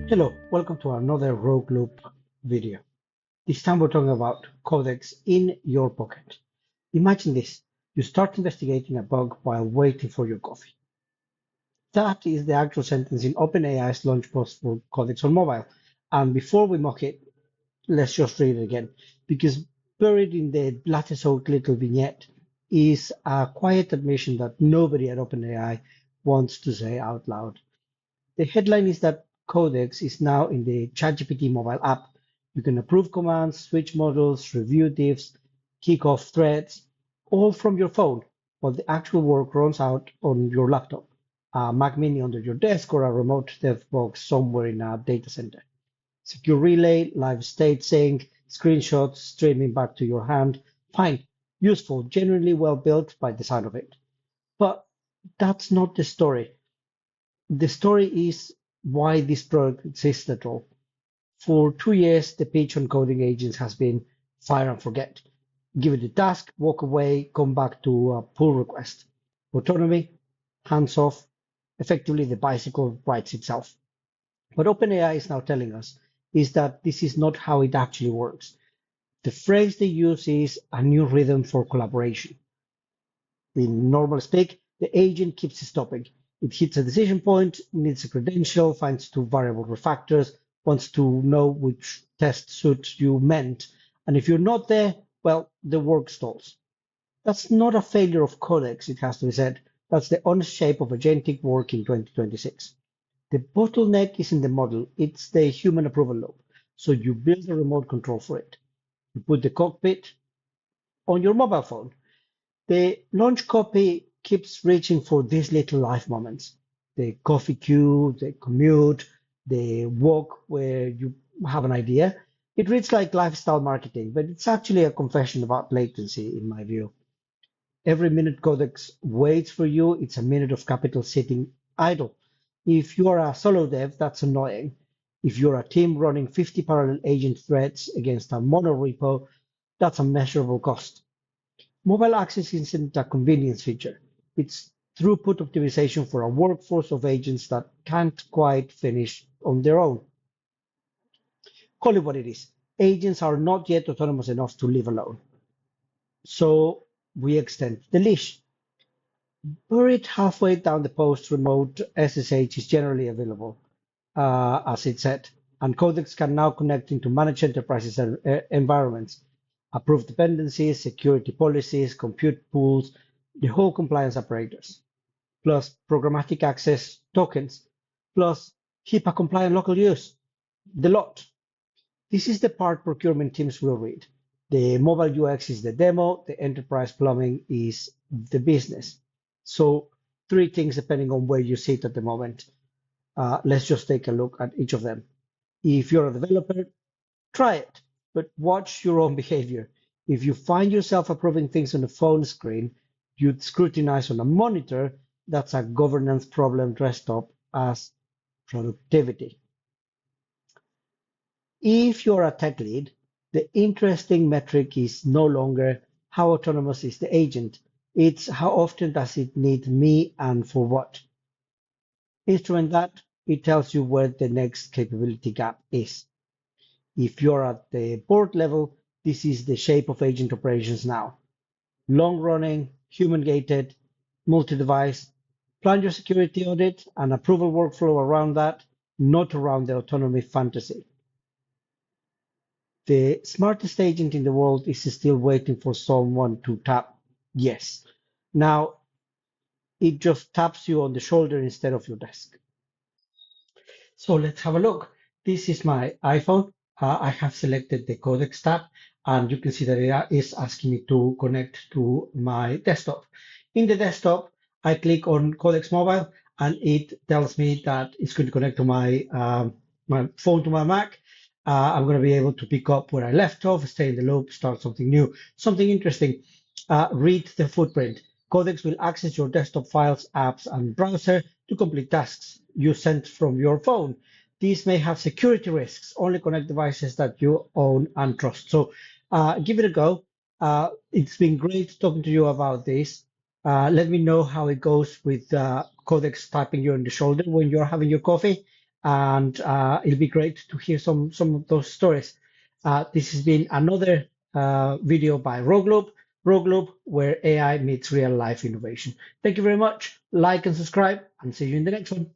Hello, welcome to another Rogue Loop video. This time we're talking about Codex in your pocket. Imagine this, you start investigating a bug while waiting for your coffee. That is the actual sentence in OpenAI's launch post for Codex on mobile. And before we mock it, let's just read it again, because buried in the latest old little vignette is a quiet admission that nobody at OpenAI wants to say out loud. The headline is that Codex is now in the ChatGPT mobile app. You can approve commands, switch models, review diffs, kick off threads, all from your phone, while the actual work runs out on your laptop, a Mac Mini under your desk, or a remote dev box somewhere in a data center. Secure relay, live state sync, screenshots streaming back to your hand. Fine, useful, genuinely well built by the sound of it. But that's not the story. The story is why this product exists at all. For 2 years, the pitch on coding agents has been fire and forget. Give it a task, walk away, come back to a pull request. Autonomy, hands off, effectively the bicycle rides itself. What OpenAI is now telling us is that this is not how it actually works. The phrase they use is a new rhythm for collaboration. In normal speak, the agent keeps stopping. It hits a decision point, needs a credential, finds two variable refactors, wants to know which test suit you meant, and if you're not there, well, the work stalls. That's not a failure of Codex, it has to be said. That's the honest shape of agentic work in 2026. The bottleneck isn't the model, it's the human approval loop. So you build a remote control for it. You put the cockpit on your mobile phone. The launch copy keeps reaching for these little life moments. The coffee queue, the commute, the walk where you have an idea. It reads like lifestyle marketing, but it's actually a confession about latency, in my view. Every minute Codex waits for you, it's a minute of capital sitting idle. If you are a solo dev, that's annoying. If you're a team running 50 parallel agent threads against a mono repo, that's a measurable cost. Mobile access isn't a convenience feature. It's throughput optimization for a workforce of agents that can't quite finish on their own. Call it what it is. Agents are not yet autonomous enough to live alone. So we extend the leash. Buried halfway down the post, Remote SSH is generally available, as it said, and Codex can now connect into managed enterprises and environments, approve dependencies, security policies, compute pools, the whole compliance apparatus, plus programmatic access tokens, plus HIPAA-compliant local use, the lot. This is the part procurement teams will read. The mobile UX is the demo, the enterprise plumbing is the business. So three things depending on where you sit at the moment. Let's just take a look at each of them. If you're a developer, try it, but watch your own behavior. If you find yourself approving things on a phone screen you'd scrutinize on a monitor, that's a governance problem dressed up as productivity. If you're a tech lead, the interesting metric is no longer how autonomous is the agent, it's how often does it need me and for what. Instrument that, it tells you where the next capability gap is. If you're at the board level, this is the shape of agent operations now. Long running, human gated, multi-device. Plan your security audit and approval workflow around that, not around the autonomy fantasy. The smartest agent in the world is still waiting for someone to tap yes. Now, it just taps you on the shoulder instead of your desk. So let's have a look. This is my iPhone. I have selected the Codex tab, and you can see that it is asking me to connect to my desktop. In the desktop, I click on Codex Mobile, and it tells me that it's going to connect to my phone to my Mac. I'm going to be able to pick up where I left off, stay in the loop, start something new. Something interesting. Read the footprint. Codex will access your desktop files, apps, and browser to complete tasks you sent from your phone. These may have security risks. Only connect devices that you own and trust. So give it a go. It's been great talking to you about this. Let me know how it goes with Codex tapping you on the shoulder when you're having your coffee. and it'll be great to hear some of those stories. This has been another video by Rogue Loop, where AI meets real life innovation. Thank you very much. Like and subscribe, and see you in the next one.